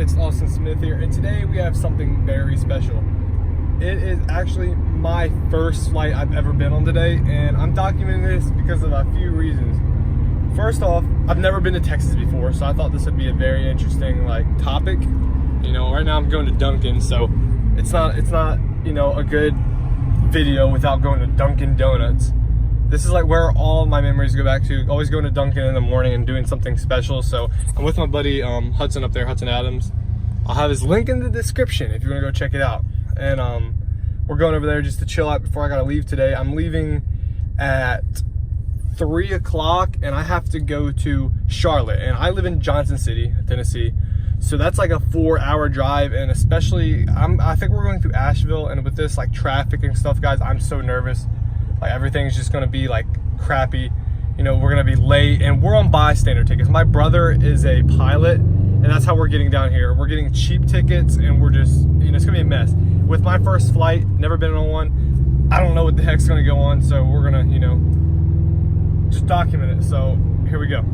Alex Austin Smith here, and today we have something very special. It is actually my first flight I've ever been on today, and I'm documenting this because of a few reasons. First off, I've never been to Texas before, so I thought this would be a very interesting topic. You know, right now I'm going to Dunkin', so it's not you know, a good video without going to Dunkin' Donuts. This is where all my memories go back to, always going to Dunkin' in the morning and doing something special. So I'm with my buddy Hudson up there, Hudson Adams. I'll have his link in the description if you want to go check it out. And we're going over there just to chill out before I gotta leave today. I'm leaving at 3 o'clock and I have to go to Charlotte. And I live in Johnson City, Tennessee. So that's like a 4-hour drive, and especially I think we're going through Asheville, and with this traffic and stuff, guys, I'm so nervous. Everything's just gonna be crappy. You know, we're gonna be late, and we're on bystander tickets. My brother is a pilot, and that's how we're getting down here. We're getting cheap tickets, and we're just, you know, it's gonna be a mess. With my first flight, never been on one, I don't know what the heck's gonna go on, so we're gonna, you know, just document it. So here we go.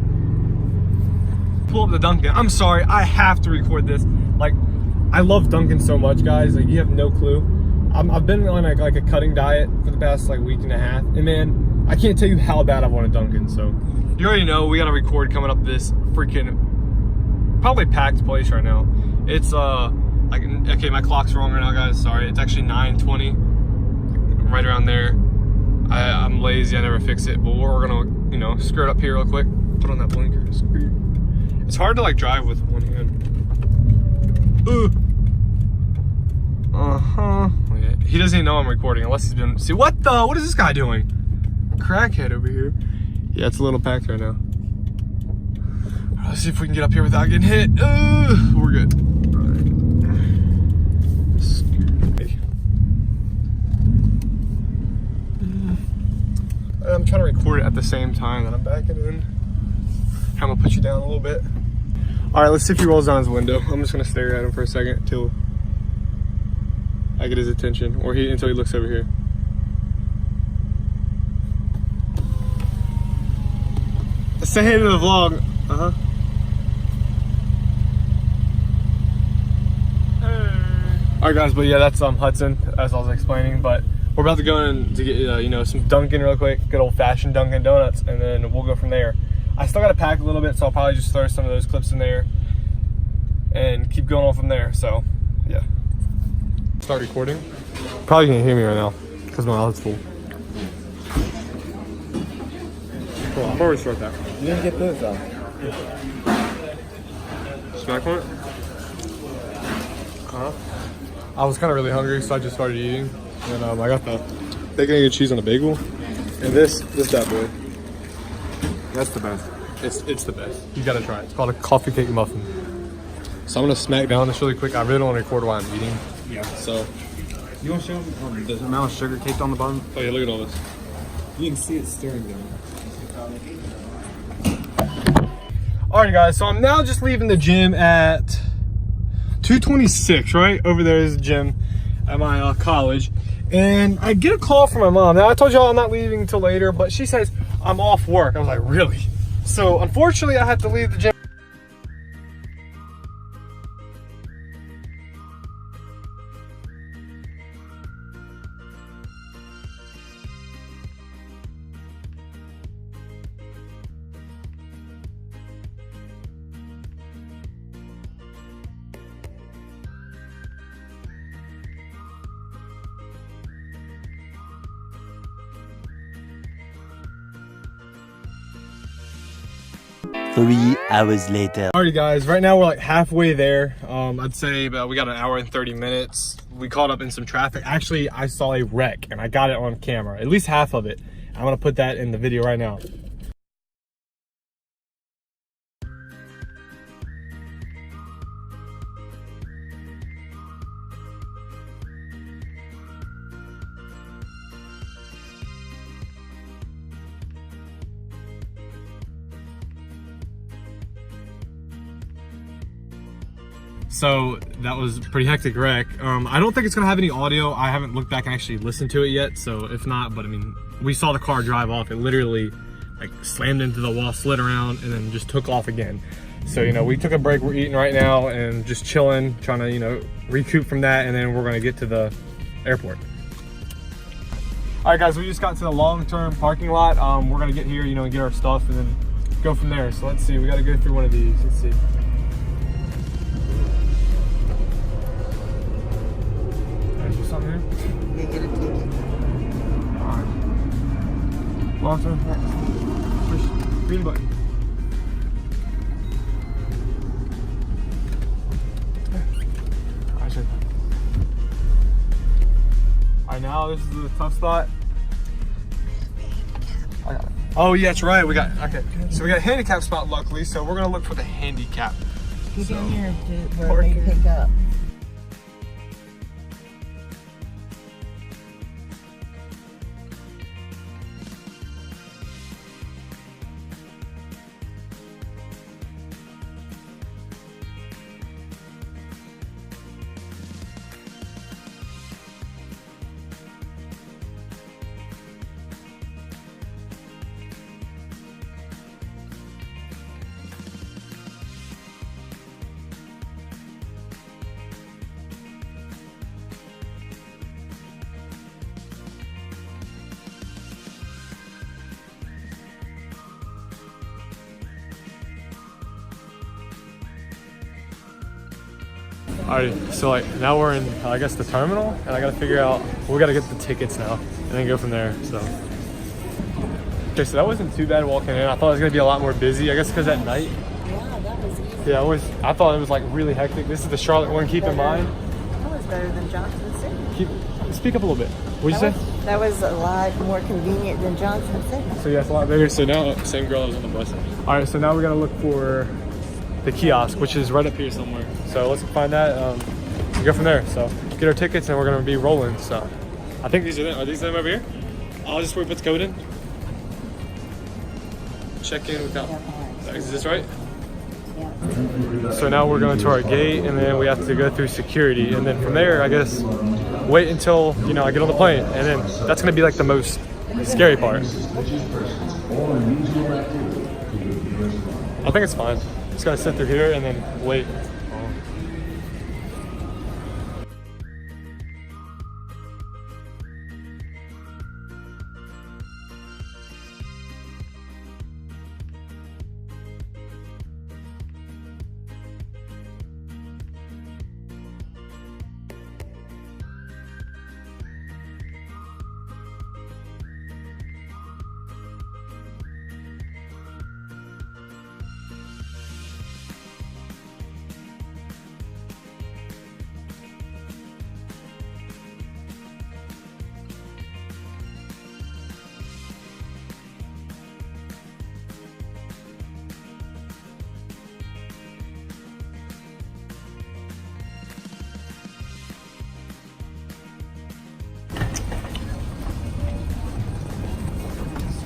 Pull up the Dunkin'. I'm sorry, I have to record this. I love Dunkin' so much, guys. You have no clue. I've been on a cutting diet for the past week and a half, and man, I can't tell you how bad I want a Dunkin'. So you already know we got to record coming up this freaking probably packed place right now. It's okay, my clock's wrong right now, guys. Sorry, it's actually 9:20, right around there. I'm lazy, I never fix it, but we're gonna, you know, skirt up here real quick, put on that blinker. It's hard to drive with one hand. Ooh. Yeah. He doesn't even know I'm recording unless he's been. See, what is this guy doing? Crackhead over here. Yeah, it's a little packed right now. Let's see if we can get up here without getting hit. We're good. All right. I'm trying to record it at the same time that I'm backing in. I'm gonna put you down a little bit. All right, let's see if he rolls down his window. I'm just gonna stare at him for a second until I get his attention, or until he looks over here. Say hey to the vlog. Hey. All right, guys, but yeah, that's Hudson, as I was explaining. But we're about to go in to get you know, some Dunkin' real quick, good old-fashioned Dunkin' Donuts, and then we'll go from there. I still got to pack a little bit, so I'll probably just throw some of those clips in there and keep going on from there. So yeah. Start recording. Probably can't hear me right now because my outlet's full. Cool, I'll already start that. You didn't get those out. Smack on it? I was kind of really hungry, so I just started eating. And I got the bacon, egg, and cheese on a bagel. And this bad boy. That's the best. It's the best. You gotta try it. It's called a coffee cake muffin. So I'm gonna smack down this really quick. I really don't want to record while I'm eating. Yeah. So You want to show them the amount of sugar caked on the bottom? oh yeah, look at all this. You can see it stirring them. Alright, guys, so I'm now just leaving the gym at 2:26, right? Over there is the gym at my college. And I get a call from my mom. Now, I told y'all I'm not leaving until later, but she says I'm off work. I was like, really? So, unfortunately, I had to leave the gym. Three hours later. Alrighty, guys, right now we're halfway there. I'd say about we got an hour and 30 minutes. We caught up in some traffic. Actually, I saw a wreck and I got it on camera, at least half of it. I'm gonna put that in the video right now. So that was a pretty hectic wreck. I don't think it's gonna have any audio. I haven't looked back and actually listened to it yet. So if not, but I mean, we saw the car drive off. It literally like slammed into the wall, slid around, and then just took off again. So, you know, we took a break. We're eating right now and just chilling, trying to, you know, recoup from that. And then we're gonna get to the airport. All right, guys, we just got to the long-term parking lot. We're gonna get here, you know, and get our stuff and then go from there. So let's see, we gotta go through one of these. Let's see. There's something here. You get a ticket. All right. Long-term. Push green button. Alright, now this is the tough spot. I got it. Oh yeah, that's right. We got, okay. So we got a handicap spot luckily, so we're gonna look for the handicap. Get So, in here to where parking. they pick up. Alright, so like now we're in, I guess, the terminal, and I gotta figure out, we gotta get the tickets now, and then go from there, so. Okay, so that wasn't too bad walking in. I thought it was gonna be a lot more busy, I guess because at night. Yeah, that was easy. Yeah, I thought it was like really hectic. This is the Charlotte one, keep in mind. That was better than Johnson City. Speak up a little bit. What'd you say? That was a lot more convenient than Johnson City. So yeah, it's a lot better. So now, same girl is on the bus. Alright, so now we gotta look for the kiosk, which is right up here somewhere. So let's find that, go from there. So get our tickets and we're gonna be rolling. So I think these are them. Are these them over here? I'll just wait, put the code in. Check in without, is this right? Yeah. So now we're going to our gate and then we have to go through security. And then from there, I guess, wait until, you know, I get on the plane. And then that's gonna be like the most scary part. I think it's fine. Just gotta sit through here and then wait.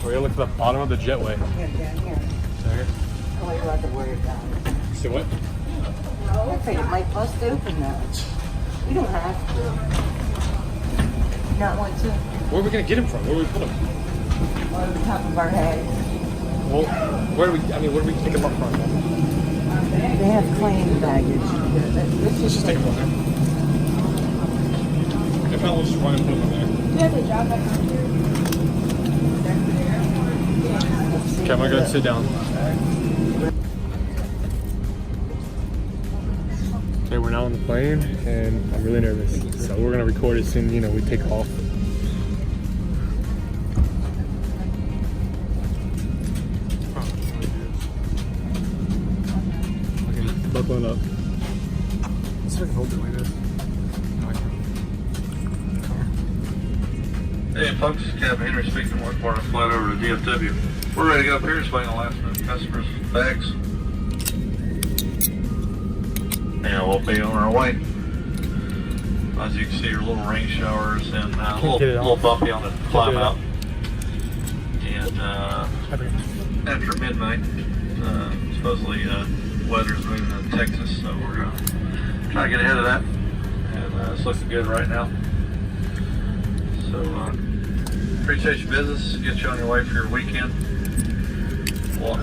We're gonna look at the bottom of the jetway. Yeah, down here. There. Oh, you don't have to worry about it. See what? I think it might bust open now. You don't have to. Not want to. Where are we gonna get him from? Where do we put him? On the top of our heads. Well, where do we pick him up from? They have claim baggage. Let's just take him on there. If not, we'll just run and put him on there. Okay, I'm gonna go sit down. Okay, we're now on the plane, and I'm really nervous. So we're gonna record as soon, you know, we take off. Okay, buckling up. Let's see if I can hold it like this. Hey folks, Captain Henry speaking, work part of flight over to DFW. We're ready to go up here, just waiting on last minute customers' bags. And we'll be on our way. As you can see, your little rain showers and a little bumpy on the climb out. And after midnight, supposedly weather's moving to Texas, so we're trying to get ahead of that. And it's looking good right now. So appreciate your business. Get you on your way for your weekend. We'll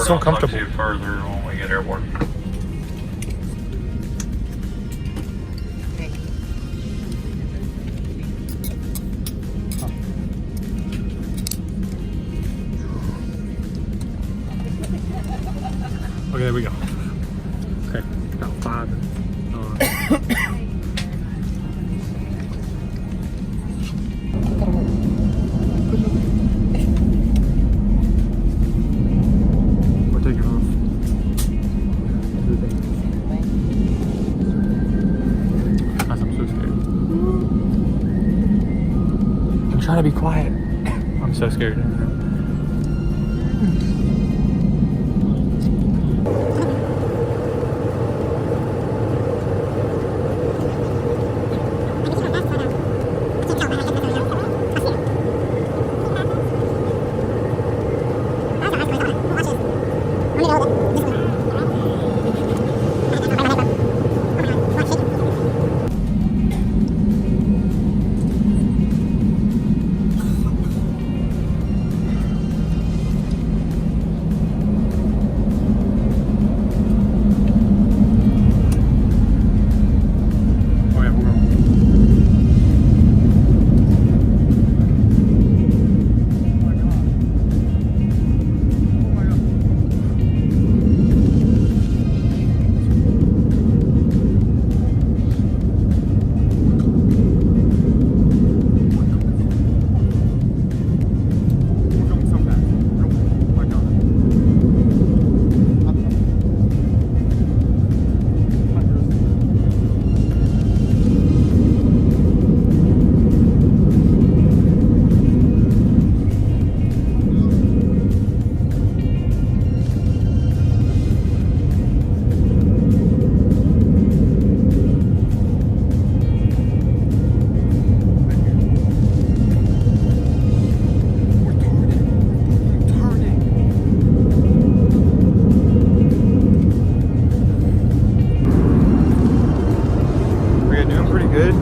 So comfortable. talk to you further when we get airborne. Okay, there we go. Okay, about 5 minutes. We're taking off. Guys, I'm so scared. I'm trying to be quiet. I'm so scared.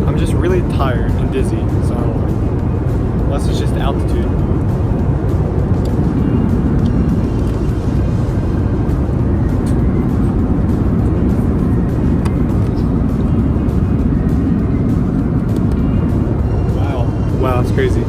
I'm just really tired and dizzy, so unless it's just altitude. Wow, that's crazy.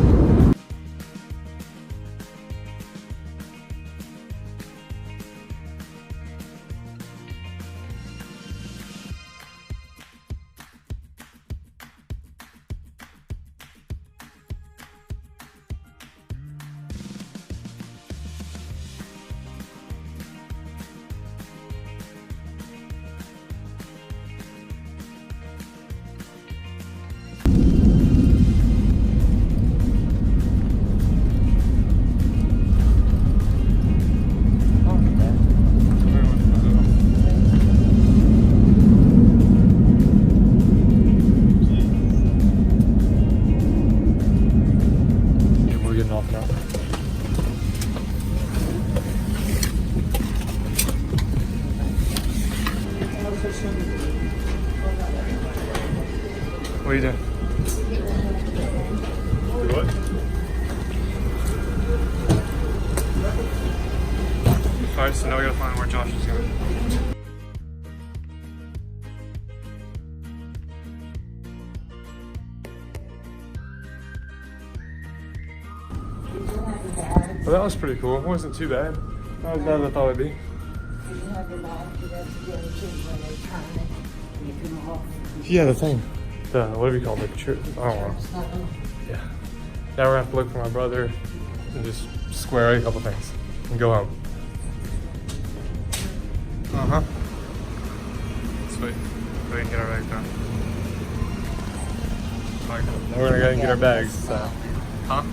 What are you doing? What? Alright, so now we gotta find where Josh is going. Well, that was pretty cool. It wasn't too bad. Not as bad as I thought it'd be. Yeah, the thing. The, whatever you call it, the I don't know. Yeah. Now we're gonna have to look for my brother and just square away a couple things and go home. Uh-huh. Sweet. We can get our bags done. Alright, cool. Now we're gonna go and get our bags, so. Huh?